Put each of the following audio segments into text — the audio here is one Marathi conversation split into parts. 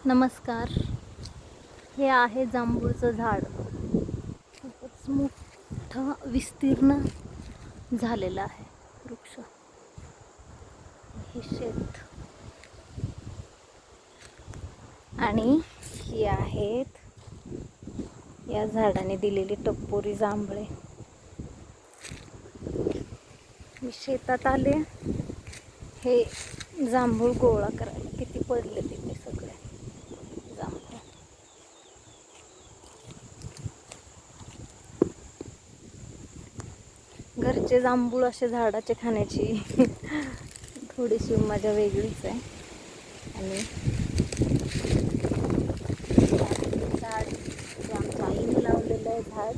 नमस्कार. हे आहे जांभूळचं झाड. खूपच मोठं विस्तीर्ण झालेलं आहे वृक्ष. हे शेत आणि ही आहेत या झाडाने दिलेली टपोरी जांभळे. मी शेतात आले हे जांभूळ गोळा करायला. किती पडले तिथे सगळे जांभूळ. घरचे जांभूळ असे झाडाचे खाण्याची थोडीशी मजा वेगळीच आहे. आणि झाड ते आमच्या आईने लावलेलं आहे. झाड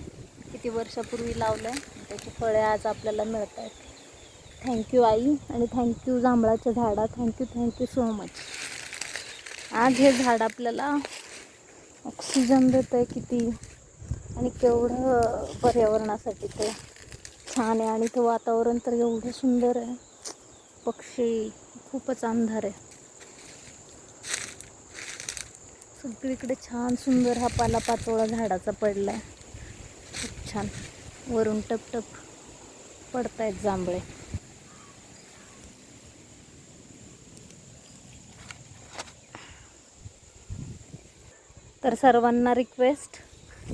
किती वर्षापूर्वी लावलं आहे. त्याची फळे आज आपल्याला मिळत आहेत. थँक्यू आई आणि थँक्यू जांभळाच्या झाडा. Thank you so much. आज हे झाड आपल्याला ऑक्सिजन देतं आहे किती आणि केवढं पर्यावरणासाठी ते छान आहे. आणि ते वातावरण तर एवढं सुंदर आहे. पक्षी खूपच अंधार आहे. सगळीकडे छान सुंदर हा पालापाचोळा झाडाचा पडला आहे. खूप छान. वरून टपटप पडतायत जांभळे. तर सर्वांना रिक्वेस्ट,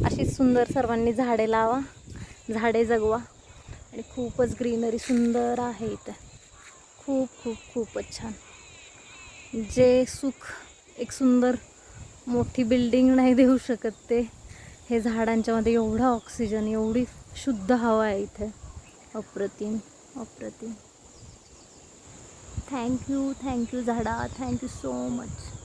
अशीच सुंदर सर्वांनी झाडे लावा, झाडे जगवा. आणि खूपच ग्रीनरी सुंदर आहे इथे. खूपच छान. जे सुख एक सुंदर मोठी बिल्डिंग नाही देऊ शकत ते हे झाडांच्या मध्ये एवढा ऑक्सिजन, एवढी शुद्ध हवा आहे इथे. अप्रतिम. थँक्यू झाडा. Thank you so much.